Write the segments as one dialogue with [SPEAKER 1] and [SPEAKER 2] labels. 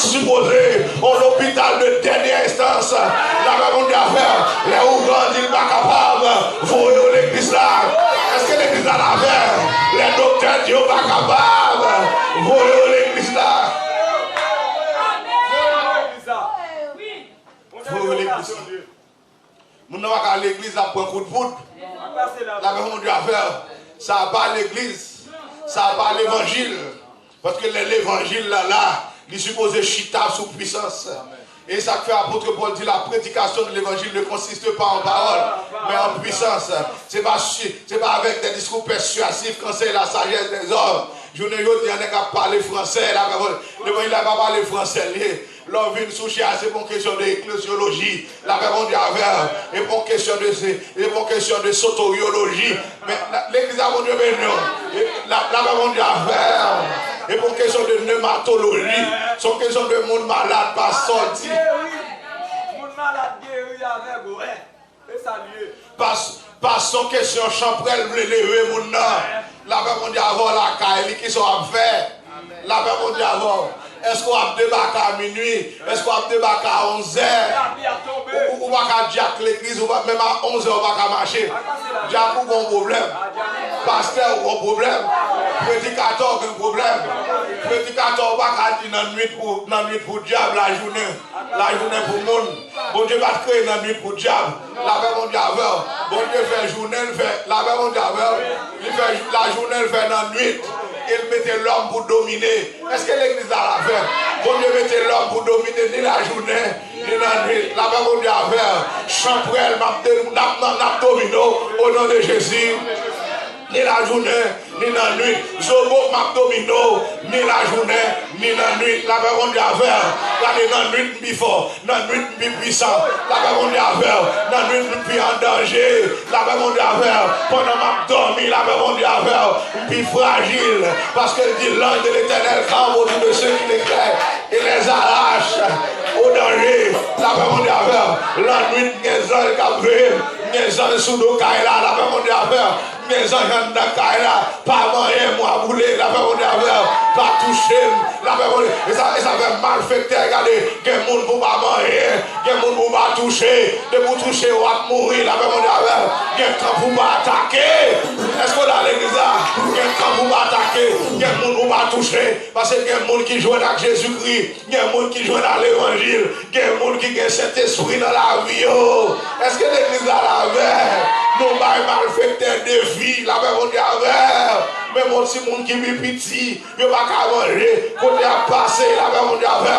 [SPEAKER 1] supposé un hôpital de dernière instance. La même affaire, les Ougandais ne sont pas capables de voir l'église là. Est-ce que l'église là la fait? Les docteurs ne sont pas capables de voir l'église là. Voir l'église. Nous n'avons pas l'église là pour un coup de poudre. La même affaire, ça n'a pas l'église, ça n'a pas l'évangile. Parce que l'évangile là, il est supposé chita sous puissance. Et ça fait apôtre Paul dit la prédication de l'évangile ne consiste pas en parole, mais en puissance. Ce n'est pas avec des discours persuasifs quand c'est la sagesse des hommes. Je ne dis pas qu'à parler français, l'évangile n'a pas parlé français. L'homme vient soucier, c'est pour question d'ecclésiologie. La réponse du avers, et pour question de soteriologie. Mais l'église a mon Dieu, mais non. La réponse du avers, et pour question de pneumatologie. C'est question de monde malade pas sorti.
[SPEAKER 2] Monde malade guéri avec vous. Et ça lieu.
[SPEAKER 1] Pas son question champrelle voulait lever mon nom. La réponse du avers, la caille qui sont à faire. La réponse du avers. Est-ce qu'on va débarquer à minuit? Est-ce qu'on va débarquer à 11h? Ou va qu'à Jack l'église, ou même à 11h, on va qu'à marcher. Jack, ou un problème? Pasteur, ou un problème? Prédicateur, un problème? Prédicateur, on va qu'à dire dans la nuit pour diable, la journée pour le monde. Bon Dieu va créer dans la nuit pour diable. La paix mon diable. Bon Dieu fait journée, il fait la paix mon diable. Il fait la journée, il fait dans la nuit. Il mettait l'homme pour dominer. Est-ce que l'église a la fait? Bon Dieu mettait l'homme pour dominer ni la journée, ni la nuit. La paix mon diable. Champrel, n'a domino au nom de Jésus. Ni la journée, ni la nuit. Zobo, m'abdomino, ni la journée, ni la nuit. La paix mon diable. Dans la nuit, plus fort. Dans la nuit, plus puissant. La paix mon diable. Dans la nuit, plus en danger. La paix mon diable. Pendant m'abdomi, la paix mon diable. Plus fragile. Parce que dit l'ange de l'éternel campe autour de ceux qui l'éclairent et les arrache au danger. La paix mon diable. La nuit, les anges cabrés. Les anges sous nos cailles là. La paix mon diable. Les gens dans la caille là, pas moyen, moi bouler, la paix mon diable, pas toucher, la paix mon diable, et ça fait mal fait, regardez, il y a des gens pour pas manger, il y a des gens pour pas toucher, de vous toucher, on va mourir, la paix mon diable, il y a des gens pour pas attaquer, est-ce qu'on a l'église là, il y a des gens pour pas attaquer, il y a des gens pour pas toucher, parce qu'il y a des gens qui jouent avec Jésus-Christ, il y a des gens qui jouent dans l'évangile, il y a des gens qui ont cet esprit dans la vie, est-ce que l'église là la veille? Nous mal fait des défis, la paix mon diable. Mais mon si monde qui est petit, il va pas manger. Côté à passer, la paix mon diable.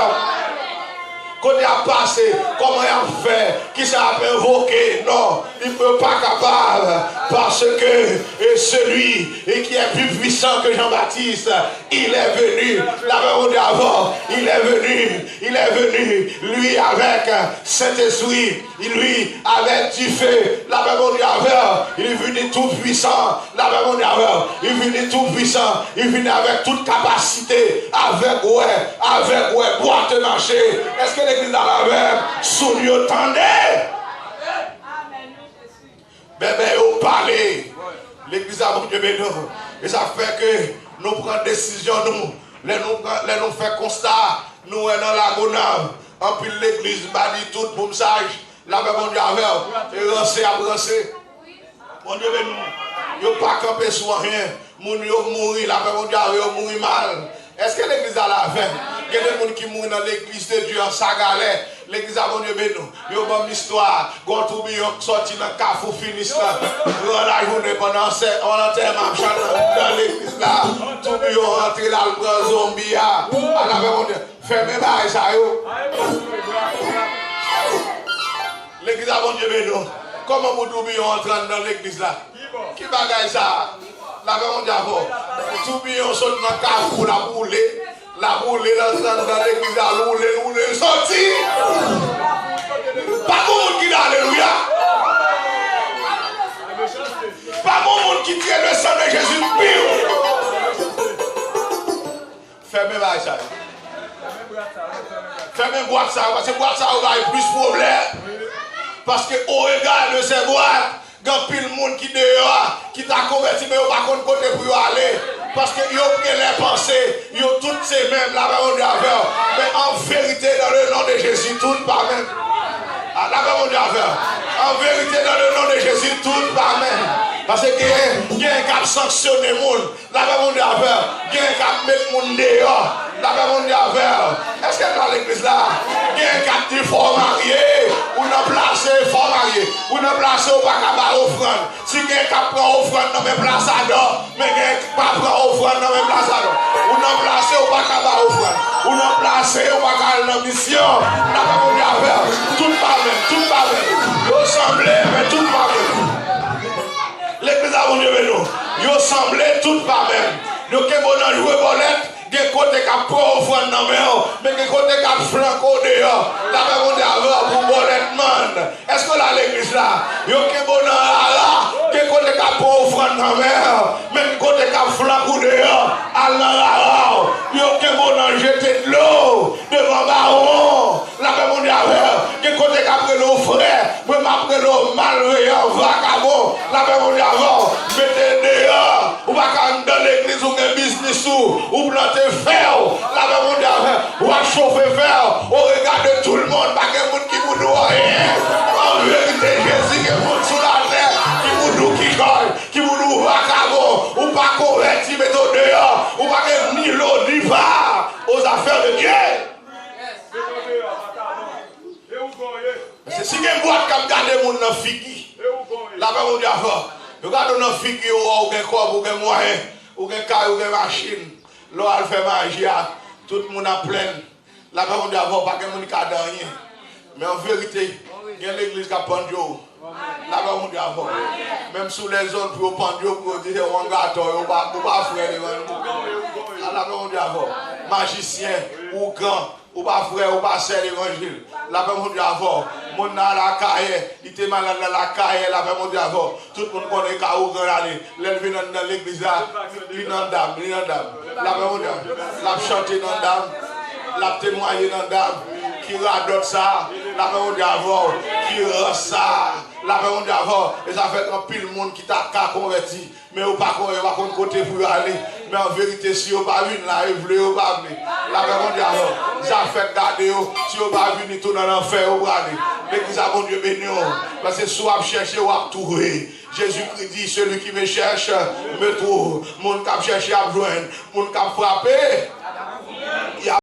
[SPEAKER 1] Côté à passer, comment il a fait? Qui ça a invoqué? Non, il ne peut pas capable. Parce que celui qui est plus puissant que Jean-Baptiste, il est venu. La paix mon diable. Il est venu, lui avec Saint-Esprit, lui avec du feu, la paix mon diable, il est venu tout puissant, la paix mon diable, il est venu tout puissant, il est venu avec toute capacité, avec boîte de marcher. Est-ce que l'église a la même? Soulieu tendez. Bébé, au palais, l'église a mon Dieu béni. Et ça fait que nous prenons décision, nous faisons constat, nous sommes dans la gonave. En plus l'église m'a dit tout pour me sage. La paix mon Dieu avec. Et rancé à brasser. Mon Dieu béni. Ils n'ont pas campé sur rien. Mon Dieu mourir. La paix mon Dieu avec. Ils mourir mal. Est-ce que l'église a la fin? Il y a des gens qui mourent dans l'église de Dieu en sagalais. L'église a mon Dieu béni. Ils ont une histoire. Quand tout le monde sorti dans le cafou finis là. La journée pendant on enterre dans l'église là. Tout le monde rentre là, le grand zombie. À la paix mon Dieu. Fermez là, ça y est. L'église a mon Dieu béni. Comment vous tourbillon entrant dans l'église là? Qui bagaille ça? La paix mon Dieu. Tourbillon saute dans le cafou, la boule dans l'église là, rouler, sorti. Pas mon monde qui dit alléluia. Pas mon monde qui tient le sang de Jésus pire. Fermez ça. Fermez boîte ça, parce que boîte ça va avoir plus de problèmes. Parce que au regard de ces boîtes, il y a pile de monde qui dehors, qui t'a converti, mais on va pas côté pour aller. Parce que ils ont pris les pensées, ils ont toutes ces mêmes, la parole de Dieu. Mais en vérité, dans le nom de Jésus, toutes par même. La parole de Dieu. En vérité, dans le nom de Jésus, toutes par même. Parce que il y a un cap sanctionner le monde. La parole de Dieu. Il y a un cap mettre le monde dehors. La parole de Dieu. Est-ce que dans l'église là, il y a un cap dit faut marier, ou non placer, faut marier, ou non placer, ou pas qu'à offrande. Si il y a un cap prend offrande, non mais place à dos, mais il y a un pas prend offrande, non mais place à dos. Ou non placer, ou pas qu'à offrande. Ou non placer, ou pas qu'à la mission. La parole de Dieu. Tout pas même, tout pas même. Vous semblez, mais tout pas même. L'église a venu avec nous. Vous semblez tout pas même. Nous qui avons joué bolette. Des côtés qui ont pris offrande dans mais des côtés qui ont flanqué dehors. La parole de Dieu pour bolette. Est-ce que là l'église là, vous qui bon là, des côtés qui ont pris offrande dans mais des côtés qui ont flanqué dehors. Alors, vous qui bon jeter de l'eau devant baron. La parole de Dieu, des côtés qui ont pris l'eau frère, mais m'a pris l'eau malveillant, vagabond. La parole de Dieu, mettez dehors. Ou pas dans l'église ou un business ou planter fer, la parole de Dieu, ou à chauffer fer, au regard de tout le monde, pas que monde qui vous doit rien. En vérité, Jésus qui est sous la terre, qui vous doit qui colle, qui vous doit vagabond, ou pas converti, mais au dehors, ou pas que ni l'eau ni va aux affaires de Dieu. C'est si il y a une boîte qui garde le monde dans le figui, la parole de Dieu, regardez dans le figui, ou un corps, ou un moyen, ou un car, ou une machine. L'eau a fait magie, tout le monde a plein. La parole de Dieu, pas que monde qui a rien. Mais en vérité, il y a l'église qui a pendu. La parole de Dieu, même sous les zones pour pendu, pour dire on gâteau, on va faire la parole de Dieu, magicien ou grand. Ou pas frère, ou pas sœur l'évangile. La parole de Dieu, mon dans la caille, il était malade dans la caille, la parole de Dieu, tout le monde connaît qu'à où grand aller. L'élevé dans l'église, il dans dame, il dans dame. La parole de Dieu, la chanter dans dame, la témoigner dans dame, qui radote ça, la parole de Dieu, qui rend ça. La parole de Dieu, et ça fait un pile monde qui t'a converti. Mais au pas contre côté pour aller. Mais en vérité, si vous pas venir là, vous voulez pas venir. La parole de Dieu, ça fait garder. Si vous pas venir tout dans l'enfer, vous aller. L'église a bon Dieu béni. Parce que soit vous cherchez, ou vous trouver. Jésus-Christ dit, celui qui me cherche, me trouve. Mon cap cherche à joindre. Mon cap frapper.